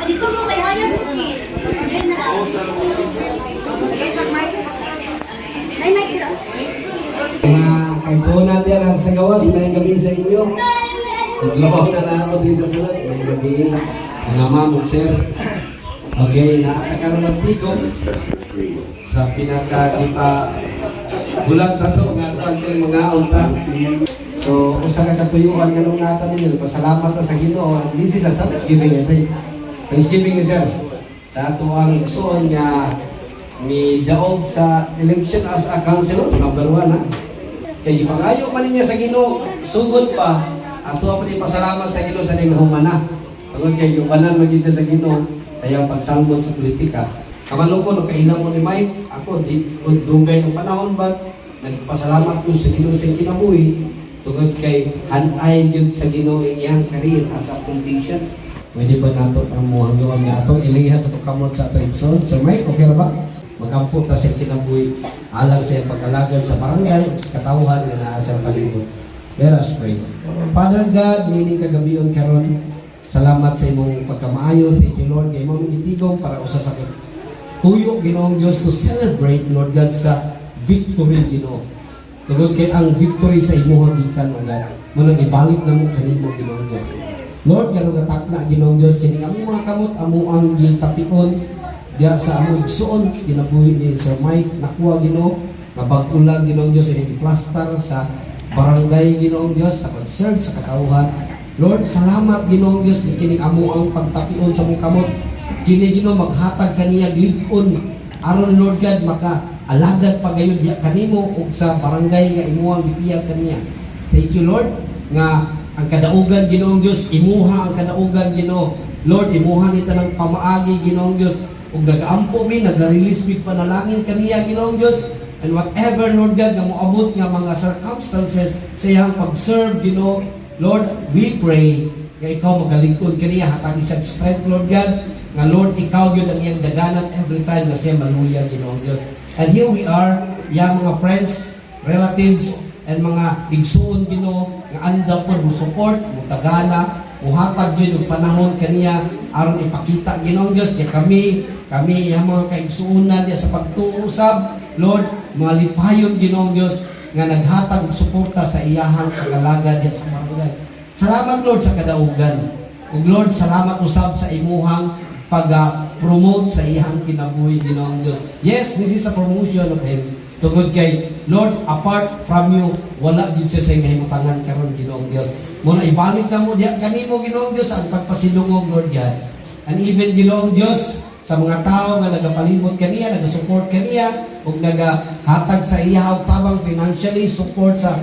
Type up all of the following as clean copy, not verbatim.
Dito mo kay Hayat. Mga kaigsunan diyan ang sa gawas, may gabi sa inyo. Naglabaw na ako din sa sunod. May gabi ang amamog, sir. Okay, naatakaroon ng tikom sa pinaka-ipa bulat na ito, nga pansin mga unta. So, usa ka katuyuan nga nung natin nila, pasalamat na sa Ginoo. This is a Thanksgiving, I think. Thanksgiving ni sir. Sa ato ang suon nga ni daog sa election as a councilor, number 1 ha. Kaya ipangayo man niya sa Ginoo, sugod pa, ato pa ni pasalamat sa Ginoo sa ning humana. Tungod kay yubanan magid sa Ginoo sa iyang pagsalmot sa politika. Kamalo ko no kailan mo ni Mike, ako di dugay ng panahon ba nagpasalamat ko sa Ginoo sa kinabuhi tungod kay hanay gyud sa Ginoo iyang career as a politician. Pwede ba nato ang muhangyoon nga atong ilihat sa kamot sa ato igsoon? So Mike, okay ra ba? Magampo ta sa kinabuhi alang sa pag-alagad sa barangay o sa katawhan nga naa sa palibot. Let us pray. Father God, nining kagabion karon, salamat sa imong pagkamaayo. Thank you Lord kay imong gitigom para usa sa tuyo Ginoong Dios to celebrate Lord God sa victory Ginoo. Tungod kay ang victory sa imong gikan man mo nang ibalik na mo kanimo Ginoong Dios. Lord, garo gatakla Ginoong Dios kini among mga kamot amo ang gitapion diya sa among igsuon ginabuhi ni Sir Mike nakuha Ginoo nga bag-ulang Ginoong Dios ini plaster sa barangay Ginoong Dios sa pag-serve sa katawhan. Lord, salamat Ginoong Dios kini amo ang pagtapion sa among kamot. Kini Ginoo maghatag kaniya lig-on aron Lord God maka alagad pagayon diya kanimo ug sa barangay nga imuhang gipiyag kaniya. Thank you Lord nga ang kadaugan Ginoong Dios imuha ang kadaugan Ginoo. Lord, imuha ni tanang pamaagi Ginoong Dios ug nagaampo mi naga-release mi panalangin kaniya Ginoong Dios and whatever Lord God nga moabot nga mga circumstances sa iyang pag-serve Ginoo. Lord, we pray nga ikaw magalingkod kaniya hatagi sa strength Lord God nga Lord ikaw gyud ang iyang daganan every time nga siya maluya Ginoong Dios. And here we are, yang mga friends, relatives, and mga igsuon Ginoo nga andam po mo support, mo tagana, mo hatag gyud og panahon kaniya aron ipakita Ginoong Dios kay kami yang mga kaigsuonan diya sa pagtuusab Lord, mga lipayon Ginoong Dios nga naghatag og suporta sa iyahang kagalagad diya sa barangay. Salamat Lord sa kadaugan. Ug Lord, salamat usab sa imuhang pag-promote sa iyang kinabuhi Ginoong Dios. Yes, this is a promotion of him. Tungod kay Lord, apart from you, wala gyud siya sa nahimutangan karon Ginoong Dios. Muna ibalik na mo diya kanimo Ginoong Dios ang pagpasilungog Lord God. And even Ginoong Dios sa mga tao nga nagapalibot kaniya, nagasupport kaniya ug nagahatag sa iya og tabang financially support sa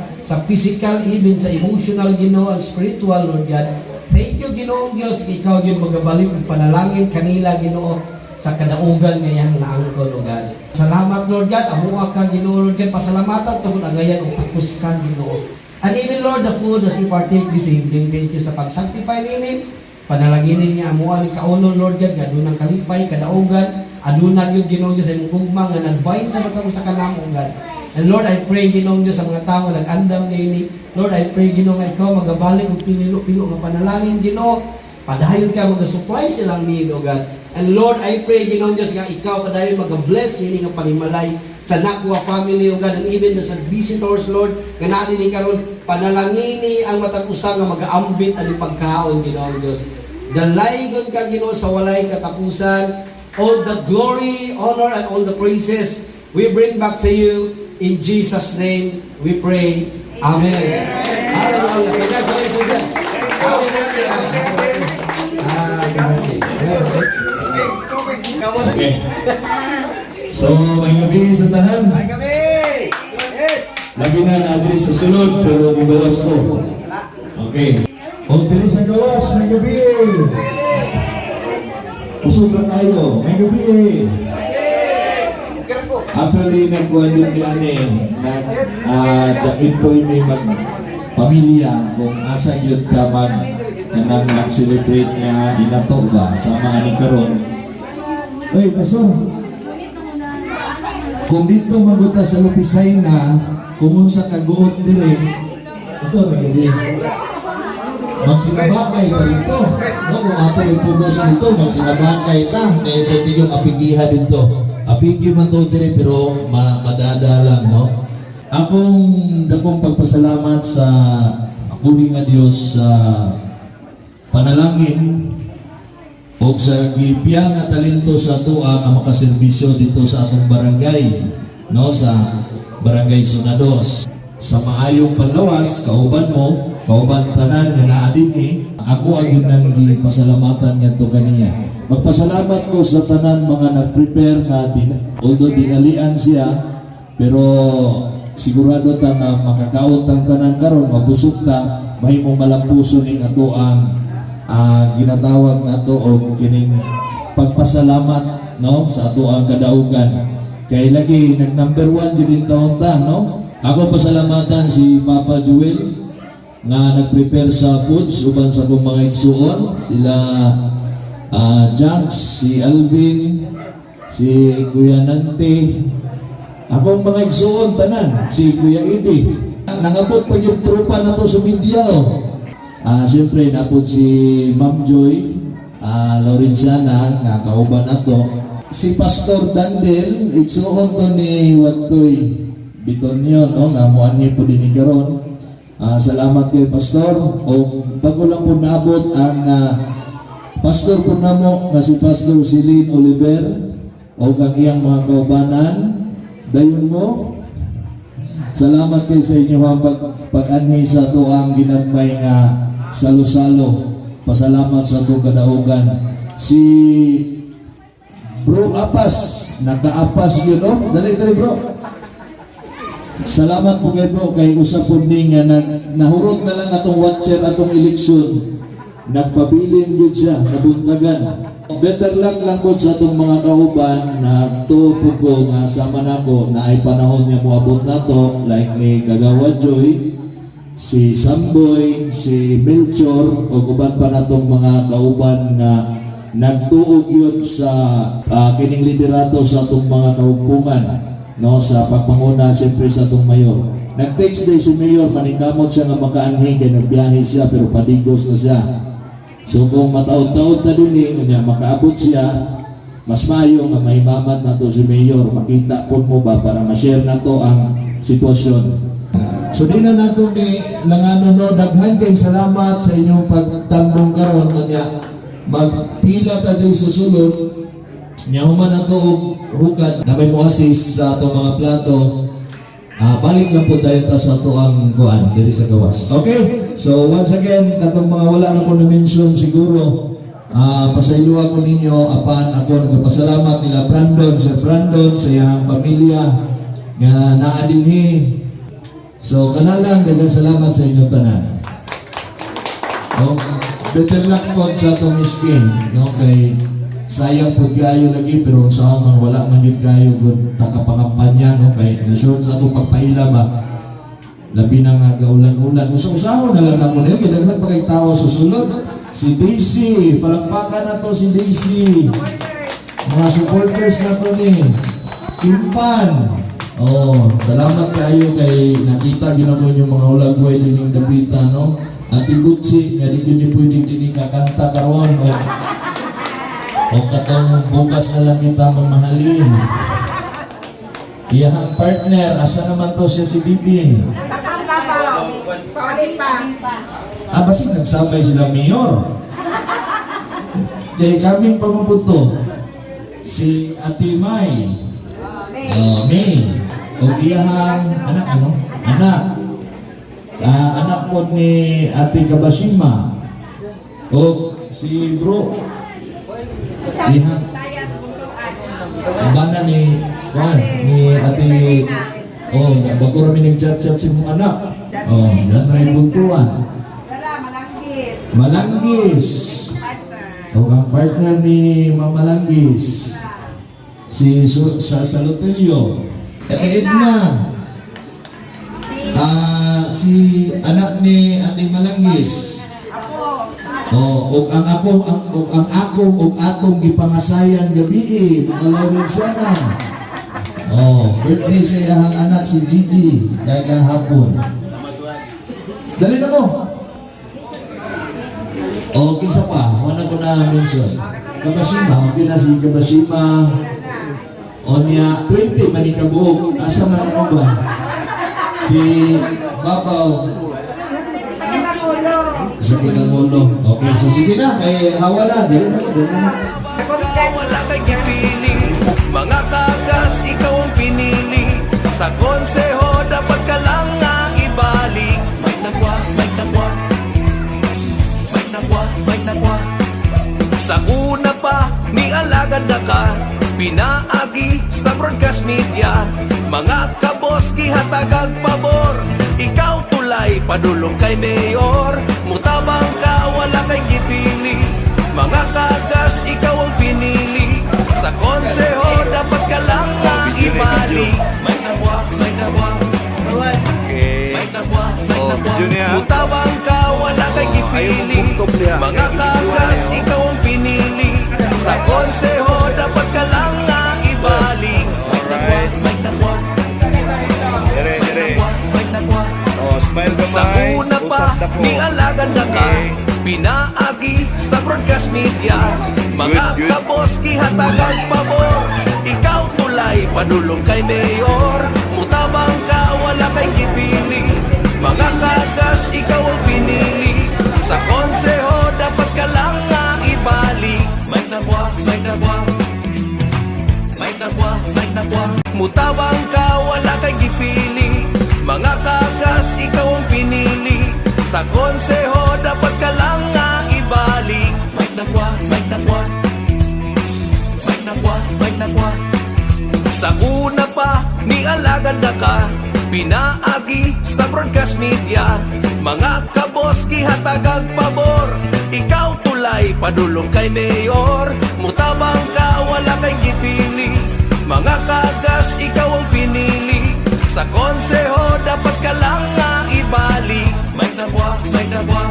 physical, even sa emotional Ginoo and spiritual Lord God. Thank you Ginoong Dios, ikaw gyud magabalik og panalangin kanila Ginoo sa kadaugan nga iyang naangkon o God. Salamat Lord God, amuha ka Ginoo Lord God, pasalamatan tungod angayan og takos ka Ginoo. And even Lord, the food that we partake this evening, thank you sa pag-sanctify nini. Panalanginin niya amuha ni kaunon Lord God, nga adunang kalipay, kadaugan, aduna gyud Ginoong Dios sa imong gugma nga nagbayin sa matang sa kanamo God. And Lord, I pray Ginoong Dios sa mga tawo nag-andam nini. Lord, I pray Ginoo nga ikaw magabalik og pinilo-pilo nga panalangin Ginoo. Padayon ka mag-supply silang need o God. And Lord, I pray Ginoong Dios nga ikaw padayon mag-bless nini nga panimalay sa Nakwa family o God, and even sa visitors Lord nga natin ni karon panalangini ang matag usa nga mag-aambit ani pagkaon Ginoong Dios. Dalaygon ka Ginoo sa walay katapusan. All the glory, honor, and all the praises we bring back to you in Jesus' name. We pray. Amen. Hallelujah. Congratulations again. Happy birthday. Okay. So, may gabi sa tanan. May gabi! Yes! Labi na na sa sulod, pero bibawas ko. Okay. O, pili sa gawas, may gabi. Usog lang tayo, may gabi. Actually, nagkuhan din yan nag-employ may mag-pamilya kung asa yun ka mag-celebrate nga dinato ba sa mga ni karon. Uy, pastor. Kung dito mabuta sa lupisay na, kung sa kaguot dire, pastor, hindi. magsinabakay pa rito. No, kung ato yung pugos nito, magsinabakay ta. Kaya pwede yung apigihan dito. Apigi man to dire pero madada lang, no? Akong dakong pagpasalamat sa buhi nga Dios sa panalangin o sa gipiyang nga talento sa tuwa nga makaserbisyo dito sa atong barangay, no, sa Barangay Sunados. Sa maayong panlawas, kauban mo, kauban tanan nga naa dinhi, ako ang ginang gipasalamatan ngadto kaniya. Magpasalamat ko sa tanan mga nag-prepare nga although dinalian siya, pero sigurado ta nga makakaon tang tanan karon, mabusog ta, mahimong malampuson ning ato ang ginatawag nato og kining pagpasalamat, no, sa ato ang kadaugan. Kay lagi nag number 1 din taon ta, no? Ako pasalamatan si Papa Joel nga nag-prepare sa foods uban sa akong mga igsuon, sila Jax, si Alvin, si Kuya Nante, akong mga igsuon tanan, si Kuya Edi. Nangabot pa yung trupa na to sa media, oh. Siyempre napod si Ma'am Joy Lorenciana nga kauban nato, si Pastor Dandel igsuon to ni Watoy Bitonyo, no, nga muanhi po din karon. Salamat kay Pastor. O bago lang po naabot ang Pastor po namo nga si Pastor Celine Oliver o kang iyang mga kaubanan, dayon mo. Salamat kay sa inyo ang pag-anhi sa ito ang ginagmay nga salo-salo. Pasalamat sa ito kadaugan. Si Bro Apas, naka-apas yun, no? Dali bro. Salamat po kay bro, kay usapon ni nga nahurot na lang atong watcher atong eleksyon. Nagpabilin yun siya, nabuntagan. Better luck lang po sa atong mga kauban na tupo ko nga sama nako na ay panahon niya moabot na to, like ni Kagawa Joy, si Samboy, si Melchor, o kuban pa natong mga kauban nga nagtuog yun sa kining liderato sa atong mga kaumpungan, no, sa pagpanguna siyempre sa atong mayor. Nag-text day si mayor, maningkamot siya nga makaanhing kaya nagbiyahe siya pero padigos na siya. So kung mataod-taod na din niya makaabot siya, mas mayo nga may mamat na to si mayor, makita po mo ba para ma-share na to ang sitwasyon. So di na nato ni langano, no, daghan kay salamat sa inyong pagtambong karon kanya magpila ta diri sa sulod. Nyahuman ato og hukad na may mo-assist sa atong mga plato. Balik lang po tayo ta sa ato ang kuan diri sa gawas. Okay? So once again, katong mga wala na ko na-mention siguro, pasaylo ako ninyo, apan ako nagpasalamat nila Brandon, Sir Brandon, sa iyang pamilya nga naadinhi. So kanalang daghang salamat sa inyo tanan. Better luck po sa atong skin, no, kay sayang po kayo lagi pero sa man wala man yun kayo takapangampanya, no, kay nasure sa atong pagpaila ba labi na nga gaulan-ulan usang-usahon na lang na mo nila kaya daghan pa kay tao sa sulod. Si Daisy, palakpakan na to si Daisy, mga supporters na to ni Kimpan. Salamat kayo kay nakita ginagawa yung mga ulagway din yung Dabita, no. Ati Gutsi, nga di yun pwede din kakanta karon o katong bukas na lang kita mamahalin. Iyahang partner, asa naman to si Bibing? Basi nagsabay sila mayor. Kaya kaming pamabuto si Ate May, May, o iyahang anak, ano? Anak po ni Ate Kabashima, o si Bro Lihang abana ni Ate, bago kami nag-chat-chat si mong anak, yan na yung buntuan Malanggis, ang partner ni Mama Malanggis, si Salutelio, Edna, si anak ni Ate Malanggis, ug ang atong gipangasayan gabi, mga Lorenciana. Birthday sa iyang anak si Gigi kaya hapon. Dali na mo. O, kisa pa, wala ko na mention. Kabashima, okay na si Kabashima. O niya, 20 manikabuhok. Asa man ang ba? Si Babaw. Sa Kinangulo. Okay, so sige na, kay hawa na. Dili na. Wala kay gipili, mga kagas ikaw ang pinili. Sa konseho dapat ka lang nga ibalik. May nagwa, may nagwa, may nagwa, may nagwa. Sa una pa, ni alagad na ka, pinaagi sa broadcast media. Mga kabos gihatagag pabor, ikaw tulay padulong kay mayor. Mutabang ka, wala kay gipili, mga kagas ikaw ang pinili. Sa konseho dapat ka lang nga ibalik. May nagwa, may nagwa, may nagwa, may nagwa. Mutabang ka, wala kay gipili, mga kagas ikaw ang pinili. Sa konseho dapat ka lang nga ibalik. May nagwa, may nagwa, Dire, dire. may nagwa. Oh, smile ka Sa may. una pa, Usap na ko. ni alagad na ka, pinaagi sa broadcast media. Mga Good, good. kabos gihatagag pabor, ikaw tulay padulong kay mayor. Mutabang ka, wala kay gipili, mga kagas ikaw ang pinili. Sa konseho dapat ka lang nga ibalik. May nagwa, may nagwa, may nagwa, may nagwa. Mutabang ka, wala kay gipili, mga kagas ikaw ang pinili. Sa konseho dapat ka lang nga ibalik. May nagwa, may nagwa, may nagwa, may nagwa. Sa una pa, ni alagad na ka, pinaagi sa broadcast media. Mga kabos gihatagag pabor, ikaw tulay padulong kay mayor. Mutabang ka, wala kay gipili, mga kagas ikaw ang pinili. Sa konseho dapat ka lang nga ibalik. May nagwa, may nagwa,